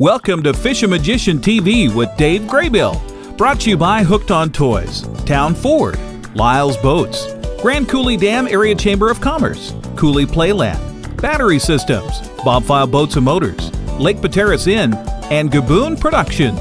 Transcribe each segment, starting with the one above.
Welcome to Fishin Magician TV with Dave Graybill. Brought to you by Hooked on Toys, Town Ford, Lyle's Boats, Grand Coulee Dam Area Chamber of Commerce, Coulee Playland, Battery Systems, Bobfile Boats and Motors, Lake Pateras Inn, and Gaboon Productions.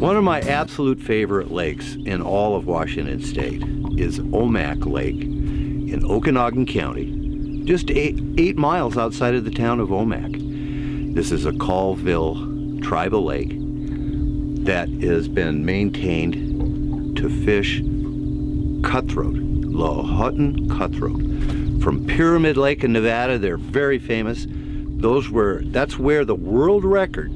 One of my absolute favorite lakes in all of Washington State is Omak Lake in Okanogan County, just eight miles outside of the town of Omak. This is a Colville tribal lake that has been maintained to fish cutthroat, Lahontan Cutthroat. From Pyramid Lake in Nevada, they're very famous. That's where the world record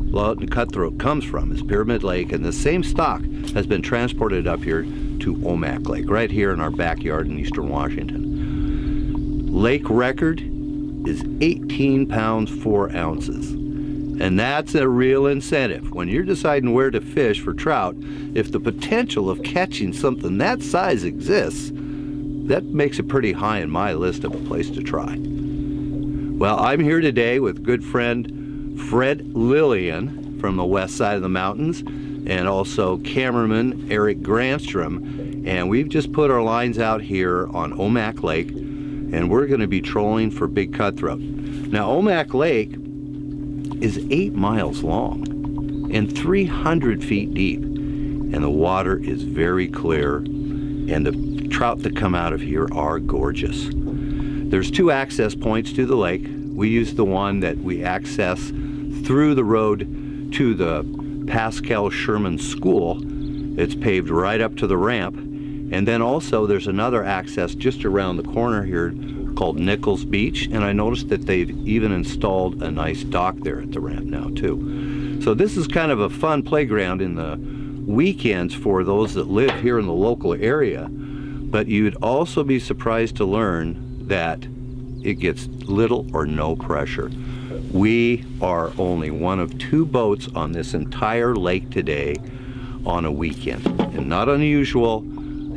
Lahontan Cutthroat comes from, is Pyramid Lake, and the same stock has been transported up here to Omak Lake, right here in our backyard in eastern Washington. Lake record is 18 pounds 4 ounces, and that's a real incentive. When you're deciding where to fish for trout, if the potential of catching something that size exists, that makes it pretty high in my list of a place to try. Well, I'm here today with good friend Fred Lillian from the west side of the mountains, and also cameraman Eric Granstrom, and we've just put our lines out here on Omak Lake, and we're going to be trolling for big cutthroat. Now, Omak Lake is 8 miles long and 300 feet deep, and the water is very clear, and the trout that come out of here are gorgeous. There's 2 access points to the lake. We use the one that we access through the road to the Pascal Sherman School. It's paved right up to the ramp. And then also there's another access just around the corner here called Nichols Beach. And I noticed that they've even installed a nice dock there at the ramp now too. So this is kind of a fun playground in the weekends for those that live here in the local area. But you'd also be surprised to learn that it gets little or no pressure. We are only one of 2 boats on this entire lake today on a weekend, and not unusual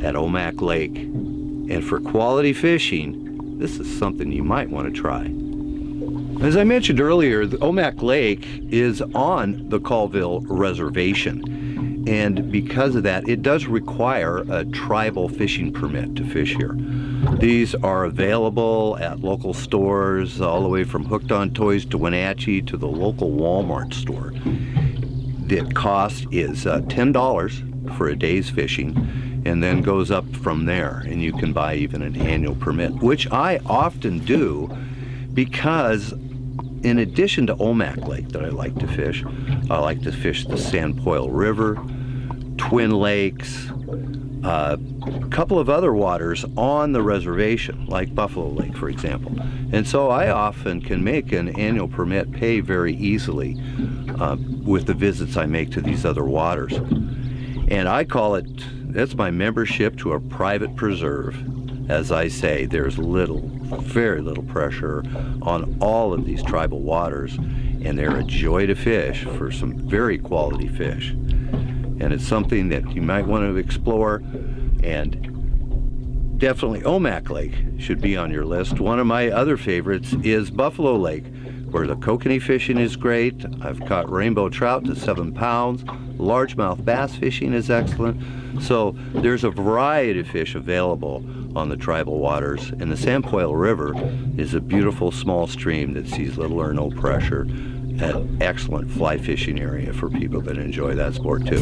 at Omak Lake. And for quality fishing, this is something you might want to try. As I mentioned earlier, the Omak Lake is on the Colville Reservation, and because of that, it does require a tribal fishing permit to fish here. These are available at local stores, all the way from Hooked on Toys to Wenatchee to the local Walmart store. The cost is $10 for a day's fishing, and then goes up from there, and you can buy even an annual permit, which I often do because in addition to Omak Lake that I like to fish the Sandpoil River, Twin Lakes, a couple of other waters on the reservation, like Buffalo Lake, for example. And so I often can make an annual permit pay very easily with the visits I make to these other waters. And I call it, that's my membership to a private preserve. As I say, there's very little pressure on all of these tribal waters, and they're a joy to fish for some very quality fish. And it's something that you might want to explore, and definitely Omak Lake should be on your list. One of my other favorites is Buffalo Lake, where the kokanee fishing is great. I've caught rainbow trout to 7 pounds. Largemouth bass fishing is excellent. So there's a variety of fish available on the tribal waters, and the Sandpoil River is a beautiful small stream that sees little or no pressure. An excellent fly fishing area for people that enjoy that sport too.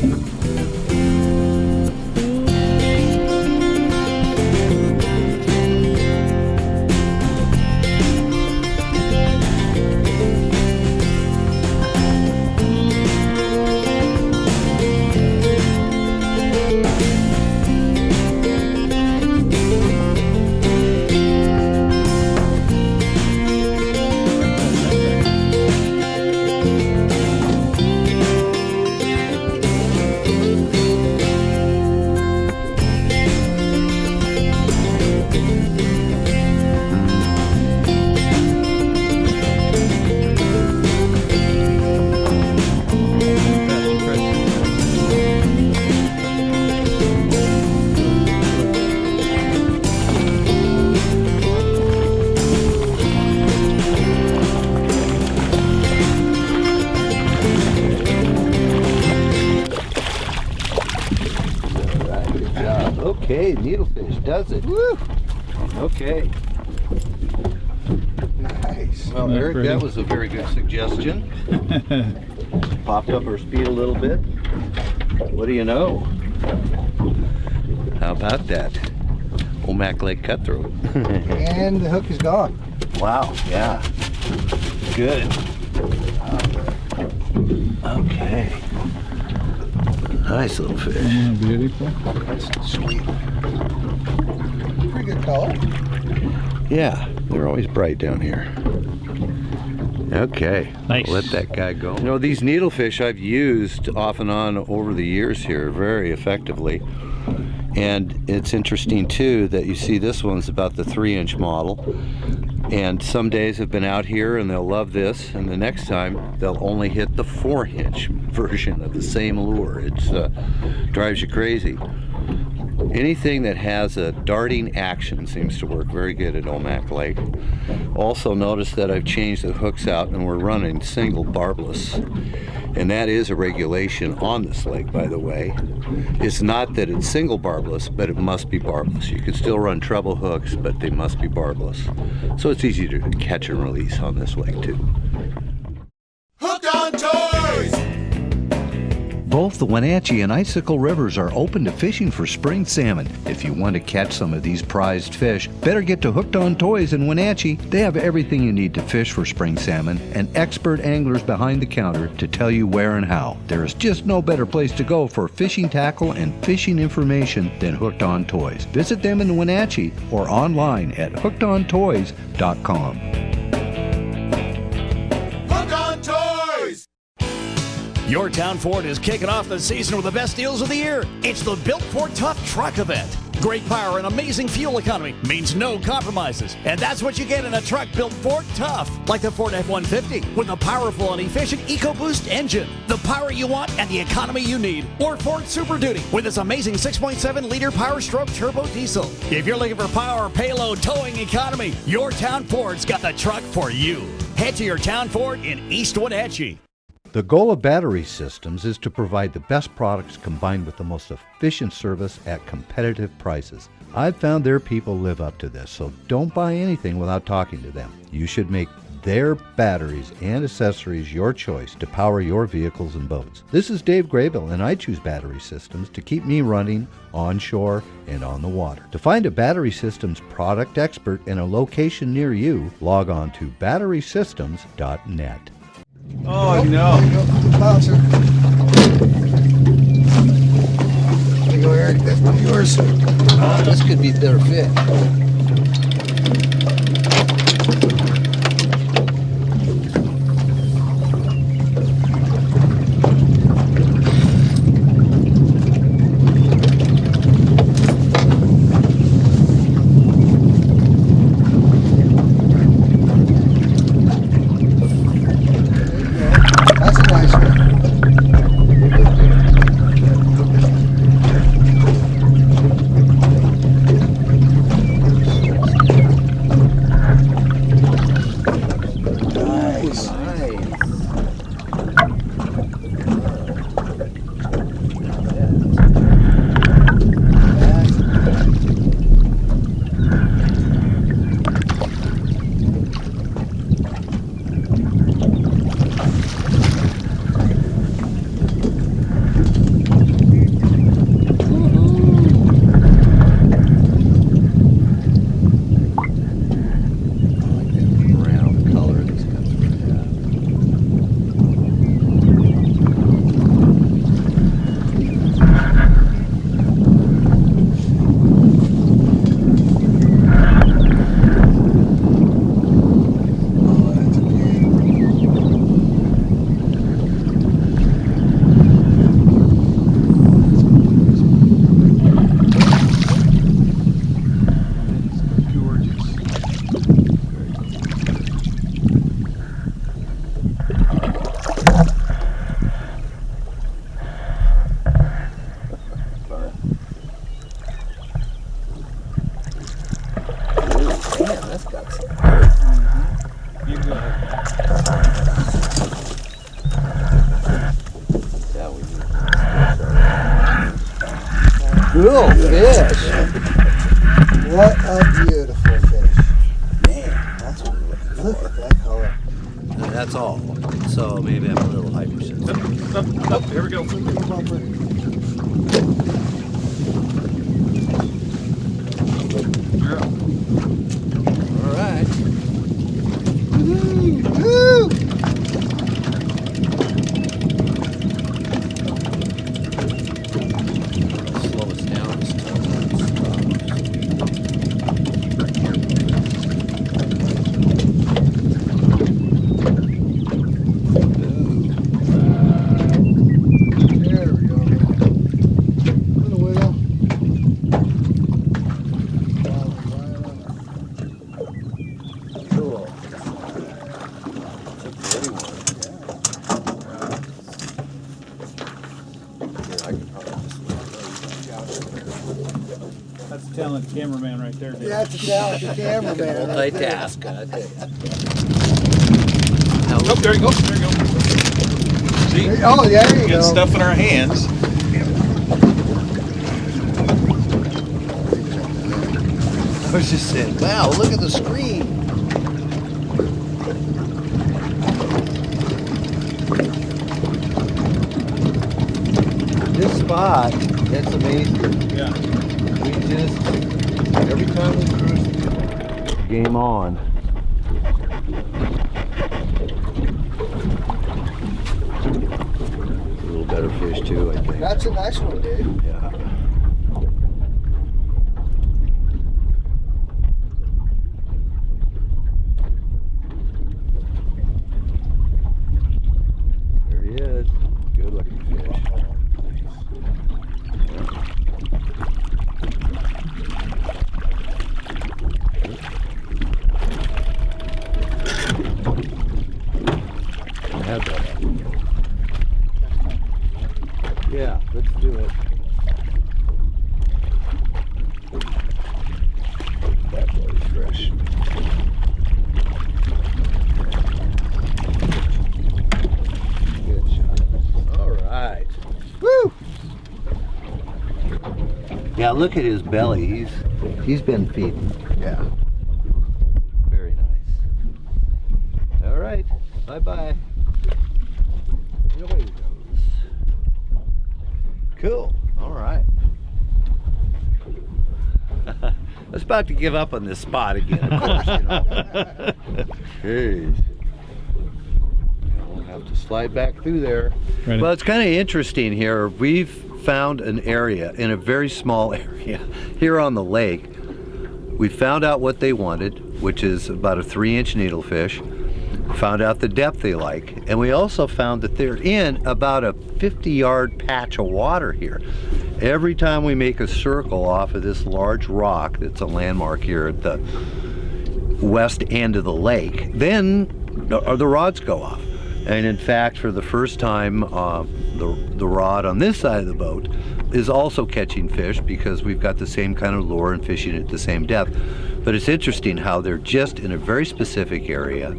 Okay, needlefish does it. Woo! Okay. Nice. Well, Eric, that was a very good suggestion. Popped up our speed a little bit. What do you know? How about that? Omak Lake Cutthroat. And the hook is gone. Wow, yeah. Good. Okay. Nice little fish. Beautiful. That's sweet. Pretty good color. Yeah, they're always bright down here. Okay, Nice. Let that guy go. You know, these needlefish I've used off and on over the years here very effectively. And it's interesting too that you see this one's about the 3-inch model. And some days have been out here and they'll love this, and the next time they'll only hit the 4-inch version of the same lure. It drives you crazy. Anything that has a darting action seems to work very good at Omak Lake. Also notice that I've changed the hooks out and we're running single barbless. And that is a regulation on this lake, by the way. It's not that it's single barbless, but it must be barbless. You can still run treble hooks, but they must be barbless. So it's easy to catch and release on this lake too. Hooked on Toys! Both the Wenatchee and Icicle rivers are open to fishing for spring salmon. If you want to catch some of these prized fish, better get to Hooked on Toys in Wenatchee. They have everything you need to fish for spring salmon and expert anglers behind the counter to tell you where and how. There is just no better place to go for fishing tackle and fishing information than Hooked on Toys. Visit them in Wenatchee or online at hookedontoys.com. Hooked on Toys! Your town Ford is kicking off the season with the best deals of the year. It's the Built Ford Tough Truck event. Great power and amazing fuel economy means no compromises. And that's what you get in a truck built Ford Tough, like the Ford F-150 with a powerful and efficient EcoBoost engine. The power you want and the economy you need. Or Ford Super Duty with its amazing 6.7-liter Power Stroke turbo diesel. If you're looking for power, payload, towing economy, your town Ford's got the truck for you. Head to your town Ford in East Wenatchee. The goal of Battery Systems is to provide the best products combined with the most efficient service at competitive prices. I've found their people live up to this, so don't buy anything without talking to them. You should make their batteries and accessories your choice to power your vehicles and boats. This is Dave Graybill, and I choose Battery Systems to keep me running onshore and on the water. To find a Battery Systems product expert in a location near you, log on to batterysystems.net. Oh no. There you go. Bouncer. There you go, Eric. That's one of yours. This could be a better fit. That's a nice one. Nice. Brown color that's got through that. Oh, that's a beauty. Man, that's got some. Yeah, we do. cool fish. What a beautiful fish. Man, that's what we're looking for. Look at that color. And that's all. So maybe I'm a little hypersensitive. Up, here we go. All right. Woo! Slow us down. There we go. Little wiggle. Cool. That's a talented cameraman right there, Dave. Yeah, that's a talented cameraman. Multitask, I tell you. Oh, there you go. There you go. See? Oh, there you We go. got stuff in our hands. I was just saying, wow, look at the screen. This spot, that's amazing. Yeah. We just, every time we cruise, Game on. A little better fish too, I think. that's a nice one, Dave. Yeah. There he is. Good looking fish. Have that. Yeah, let's do it. That boy's fresh. Good shot. All right. Woo! Yeah, look at his belly. He's been feeding. Yeah. Very nice. All right. Bye-bye. Away he goes. Cool. All right. I was about to give up on this spot again, of course, you know. Jeez. We'll have to slide back through there. Right. Well, it's kind of interesting here. We've found an area, in a very small area, here on the lake. We found out what they wanted, which is about a 3-inch needlefish. Found out the depth they like, and we also found that they're in about a 50-yard patch of water here. Every time we make a circle off of this large rock that's a landmark here at the west end of the lake, then the rods go off. And in fact, for the first time, the rod on this side of the boat is also catching fish because we've got the same kind of lure and fishing at the same depth. But it's interesting how they're just in a very specific area.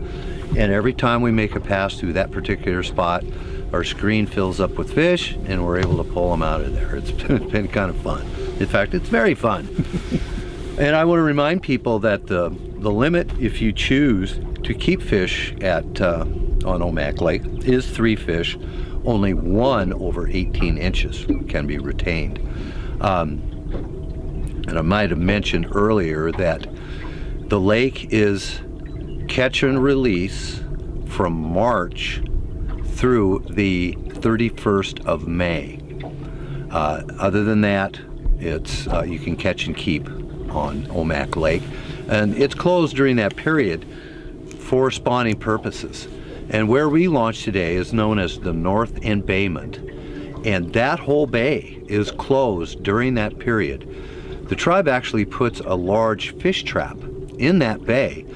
And every time we make a pass through that particular spot, our screen fills up with fish and we're able to pull them out of there. It's been kind of fun. In fact, it's very fun. And I want to remind people that the limit, if you choose to keep fish at on Omak Lake, is 3 fish. Only 1 over 18 inches can be retained. And I might have mentioned earlier that the lake is catch and release from March through the 31st of May. Other than that, it's you can catch and keep on Omak Lake, and it's closed during that period for spawning purposes. And where we launched today is known as the North Embayment, and that whole bay is closed during that period. The tribe actually puts a large fish trap in that bay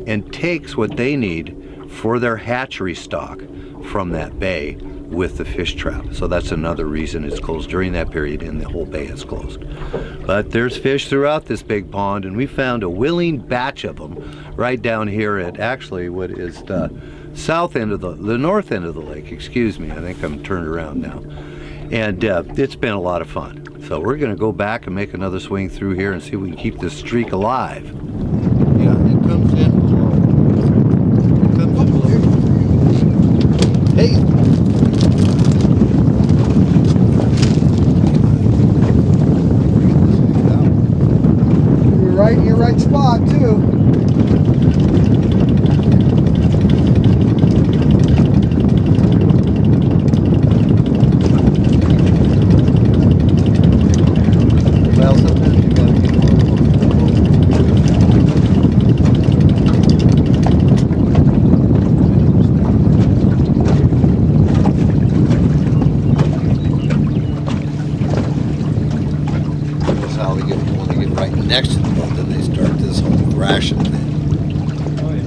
and takes what they need for their hatchery stock from that bay with the fish trap. So that's another reason it's closed during that period and the whole bay is closed. But there's fish throughout this big pond, and we found a willing batch of them right down here at actually what is the south end of the north end of the lake, excuse me, I think I'm turned around now. And it's been a lot of fun. So we're going to go back and make another swing through here and see if we can keep this streak alive. Yeah, it comes in below. It comes in below. Hey! You're right in your right spot, too. Well, sometimes you gotta get more. That's how they get when they get right next to the boat, then they start this whole ration thing. Oh yeah.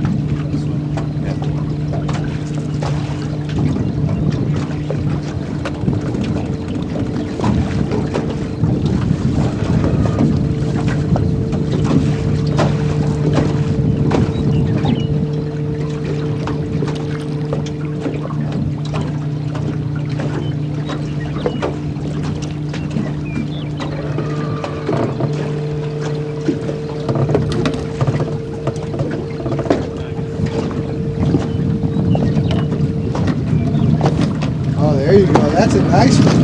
Oh, there you go. That's a nice one.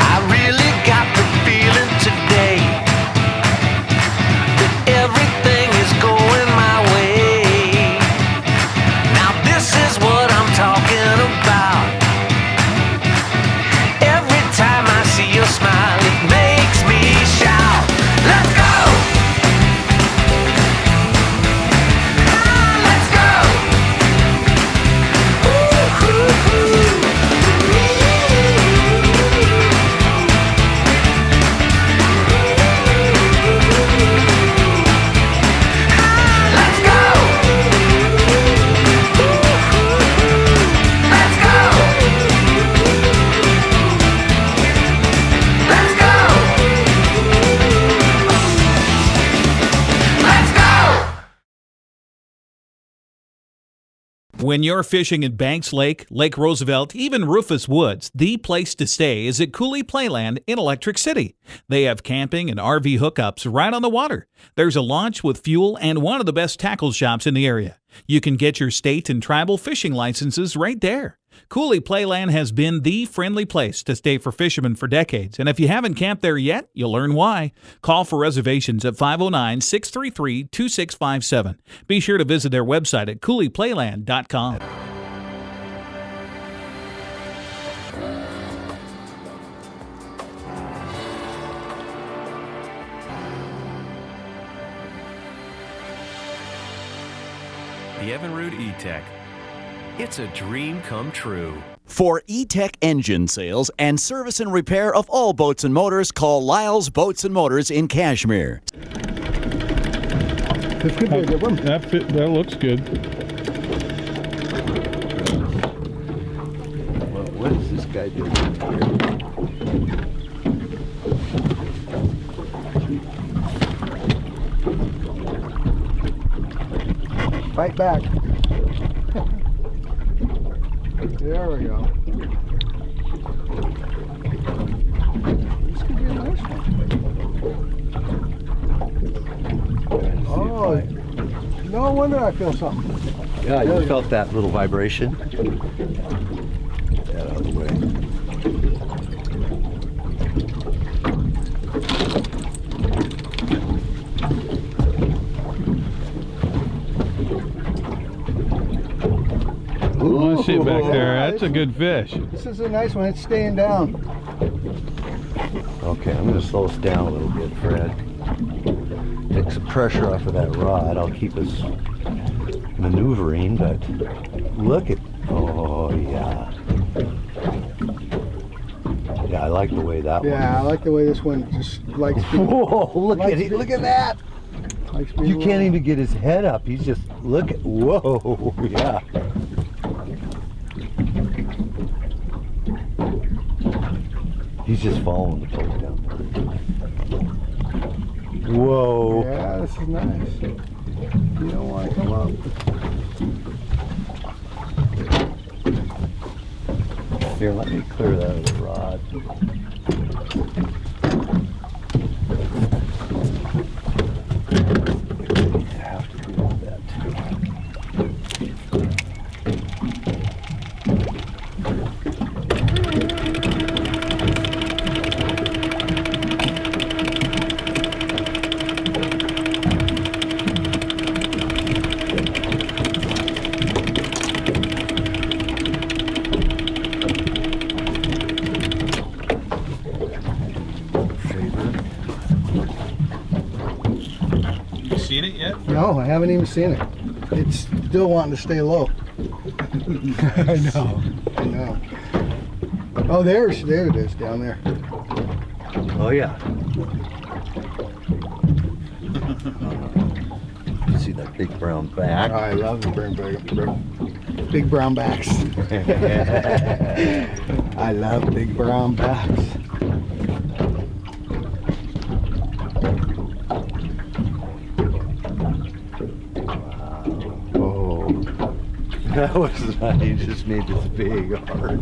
I really got the feeling today that everything is going my way. Now this is what I'm talking about. Every time I see your smile, it makes me shout. Let's go! Let's go! Let's go! Let's go! Let's go! Let's go! When you're fishing in Banks Lake, Lake Roosevelt, even Rufus Woods, the place to stay is at Cooley Playland in Electric City. They have camping and RV hookups right on the water. There's a launch with fuel and one of the best tackle shops in the area. You can get your state and tribal fishing licenses right there. Cooley Playland has been the friendly place to stay for fishermen for decades, and if you haven't camped there yet, you'll learn why. Call for reservations at 509-633-2657. Be sure to visit their website at cooleyplayland.com. The Evinrude E-Tech. It's a dream come true. For E-Tech engine sales and service and repair of all boats and motors, call Lyle's Boats and Motors in Kashmir. This could be a good one. That looks good. Well, what is this guy doing here? Fight back. There we go. This could be a nice one. Oh, no wonder I feel something. Yeah, you felt that little vibration. Get that out of the way. Oh, shit back there. That's a good fish. This is a nice one. It's staying down. Okay, I'm going to slow us down a little bit, Fred. Take some pressure off of that rod. I'll keep us maneuvering, but look at, oh yeah. Yeah, I like the way that Yeah, I like the way this one just likes being. Whoa, look likes at it. being- Look at that. likes being You can't low. even get his head up. He's just, look at, whoa, yeah. He's just following the boat down there. Whoa. Yeah, this is nice. You don't want to come up. Here, let me clear that of the rod. I have to do that You seen it yet? No, I haven't even seen it. It's still wanting to stay low. I know. I know. Oh, there it is down there. Oh yeah. You see that big brown back? I love the big brown backs. I love big brown backs. Oh, that was nice. He just made this big arc.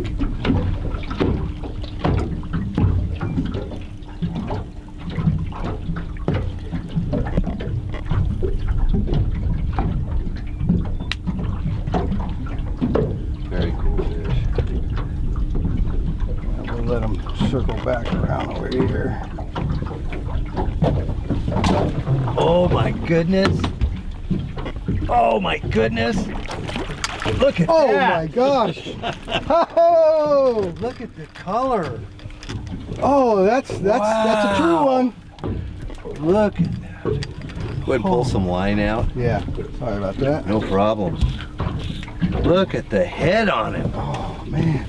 Very cool fish. We'll let them circle back around over here. Oh my goodness. Oh my goodness. Look at Oh that. my gosh! Oh! Look at the color. Oh, that's a true Wow. one. Look at that. Go ahead and pull some line out. Yeah. Sorry about that. No problem. Look at the head on him. Oh man.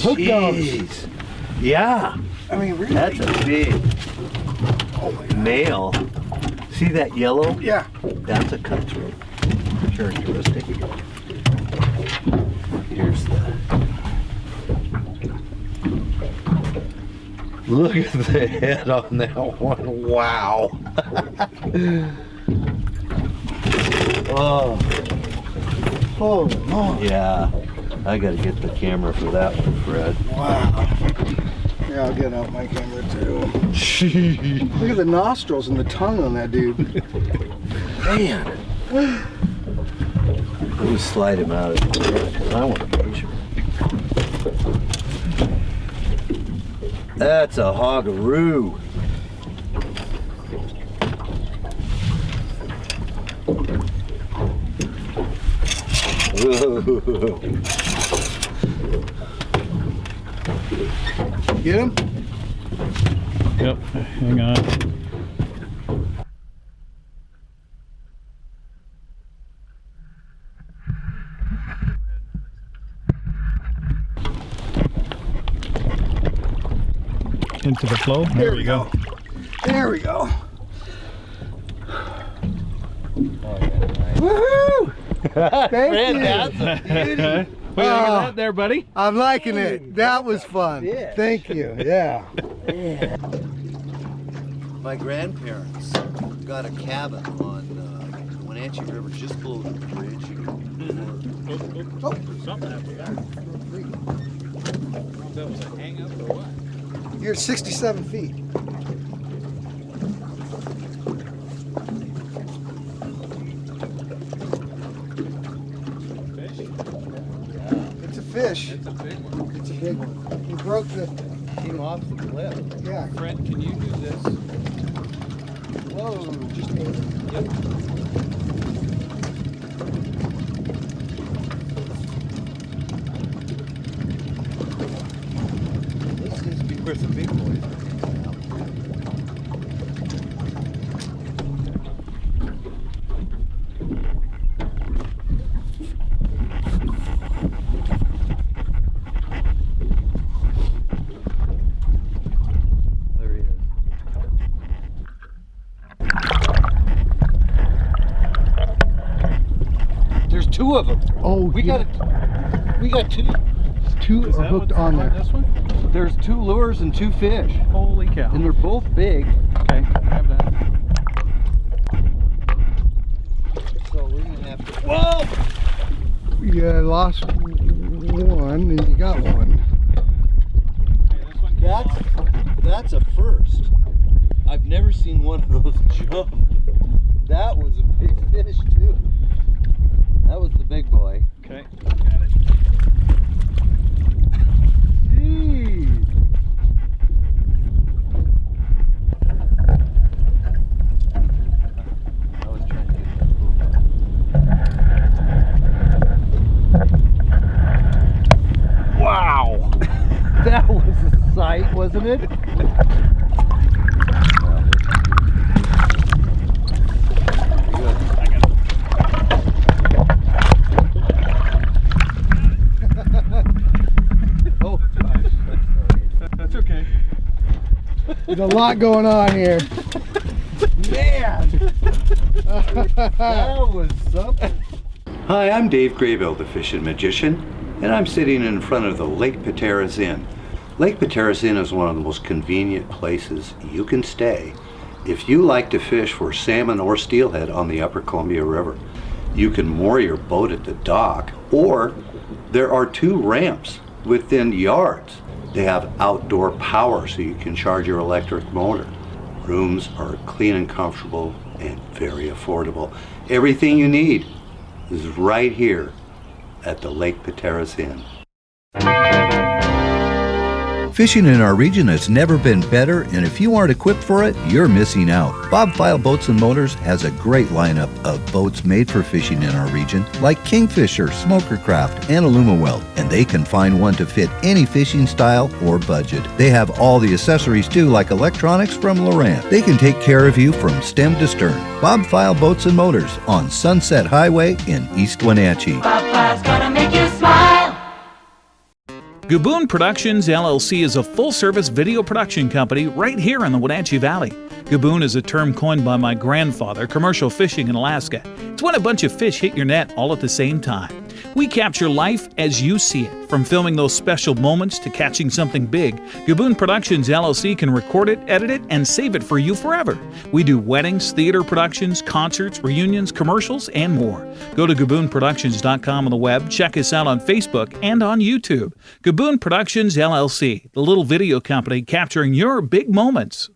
Hook dogs. Jeez. Yeah. I mean, really? That's a big male. See that yellow? Yeah. That's a cutthroat characteristic. Here's the. Look at the head on that one. Wow. Oh. Oh no. Yeah. I gotta get the camera for that one, Fred. Wow. Yeah, I'll get out my camera too. Look at the nostrils and the tongue on that dude. Man. Let me slide him out of the because I want to measure. That's a hogaroo. Whoa. Get him? Yep, hang on. Into the flow. There we go. There we go. Woohoo! Thank you. That's a beauty. What do you think of that there, buddy? I'm liking it. That was fun. fish. Thank you. Yeah. My grandparents got a cabin on the Wenatchee River just below the bridge. That was a hang up or what? You're at 67 feet. It's a fish. It's a big one. It's a big one. He broke the. Came off the cliff. Yeah. Fred, can you do this? Whoa. Just a. This seems to be where the big boys are. two of them. Oh, We got two. two Is are that hooked what's on there. This one? There's 2 lures and 2 fish, Holy cow. and they're both big. Okay, grab that. So we're gonna have to. Whoa! You lost one, and you got one. Okay, this one That's a first. I've never seen one of those jump. That was a big fish too. That was the big boy. Okay, got it. Gee. I was trying to get that boat. Wow! That was a sight, wasn't it? Oh, gosh. That's okay. There's a lot going on here. Man! That was something. Hi, I'm Dave Graybill, the Fishin Magician, and I'm sitting in front of the Lake Pateras Inn. Lake Pateras Inn is one of the most convenient places you can stay if you like to fish for salmon or steelhead on the Upper Columbia River. You can moor your boat at the dock, or there are 2 ramps within yards. They have outdoor power so you can charge your electric motor. Rooms are clean and comfortable and very affordable. Everything you need is right here at the Lake Pateras Inn. Fishing in our region has never been better, and if you aren't equipped for it, you're missing out. Bob File Boats and Motors has a great lineup of boats made for fishing in our region, like Kingfisher, Smokercraft, and Alumaweld, and they can find one to fit any fishing style or budget. They have all the accessories too, like electronics from Lowrance. They can take care of you from stem to stern. Bob File Boats and Motors on Sunset Highway in East Wenatchee. Bob File's gonna make you smile. Gaboon Productions LLC is a full-service video production company right here in the Wenatchee Valley. Gaboon is a term coined by my grandfather, commercial fishing in Alaska. It's when a bunch of fish hit your net all at the same time. We capture life as you see it, from filming those special moments to catching something big. Gaboon Productions LLC can record it, edit it, and save it for you forever. We do weddings, theater productions, concerts, reunions, commercials, and more. Go to GaboonProductions.com on the web, check us out on Facebook and on YouTube. Gaboon Productions LLC, the little video company capturing your big moments.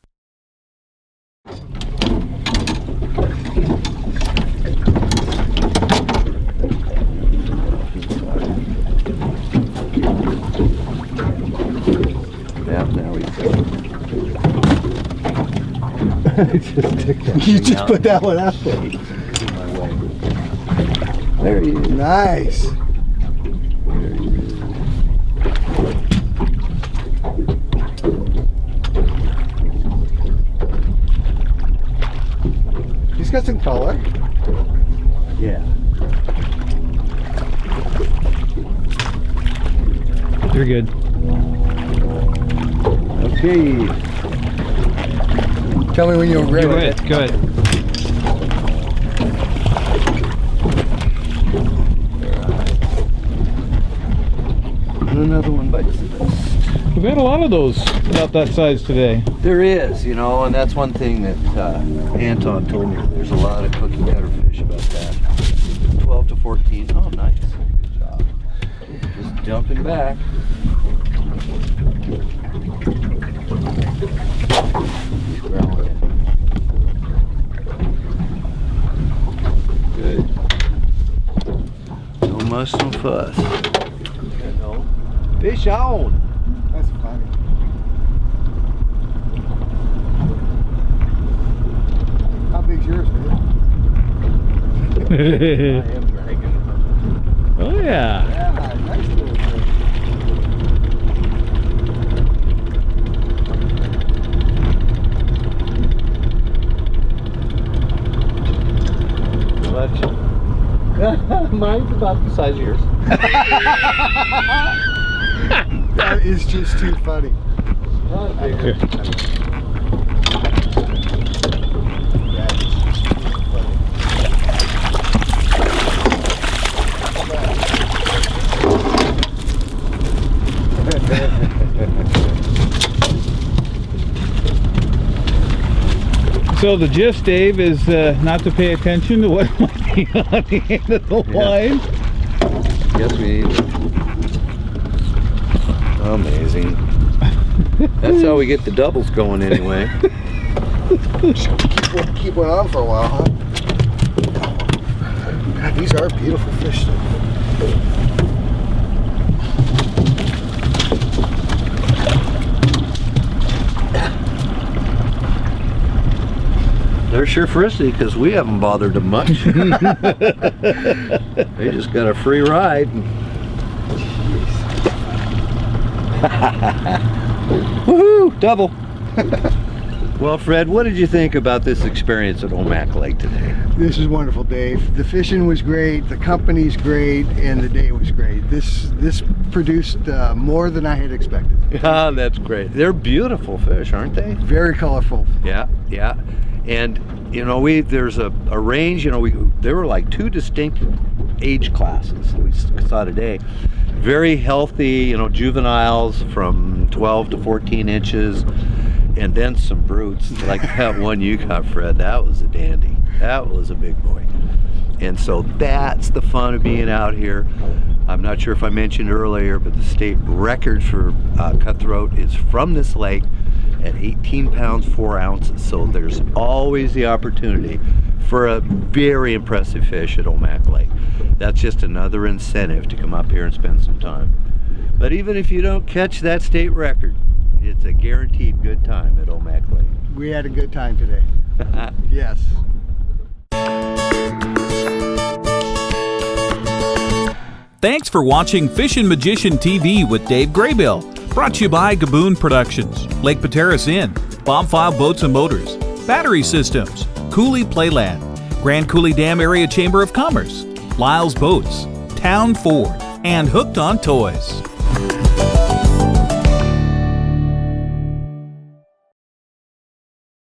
There we go. You just put that one out there. There he is. Nice. He's got some color. Yeah. You're good. Okay. Tell me when you're ready. You're good. Good. And another one bites the dust. We've had a lot of those about that size today. There is, you know, and that's one thing that Anton told me. There's a lot of cookie cutter fish about that. 12 to 14. Oh, nice. Good job. Just jumping back. He's growling. Good. No muss, no fuss. No. Fish on. That's funny. How big's yours, man? I am dragging. Oh yeah. Yeah, nice little fish. Mine's about the size of yours. That is just too funny. Here. So the gist, Dave, is not to pay attention to what might be on the end of the line. Yes, we need. Amazing. That's how we get the doubles going anyway. Keep one on for a while, huh? God, these are beautiful fish. They're sure frisky because we haven't bothered them much. They just got a free ride. Woohoo! Double. Well, Fred, what did you think about this experience at Omak Lake today? This is wonderful, Dave. The fishing was great, the company's great, and the day was great. This produced more than I had expected. Ah, that's great. They're beautiful fish, aren't they? Very colorful. Yeah, yeah. And you know, there's a range. You know, there were like 2 distinct age classes we saw today. Very healthy, you know, juveniles from 12 to 14 inches. And then some brutes, like that one you got, Fred. That was a dandy. That was a big boy. And so that's the fun of being out here. I'm not sure if I mentioned earlier, but the state record for cutthroat is from this lake at 18 pounds 4 ounces. So there's always the opportunity for a very impressive fish at Omak Lake. That's just another incentive to come up here and spend some time. But even if you don't catch that state record, it's a guaranteed good time at Omak Lake. We had a good time today. Yes. Thanks for watching Fishin Magician TV with Dave Graybill. Brought to you by Gaboon Productions, Lake Pateros Inn, Bombfile Boats and Motors, Battery Systems, Cooley Playland, Grand Coulee Dam Area Chamber of Commerce, Lyle's Boats, Town Ford, and Hooked on Toys.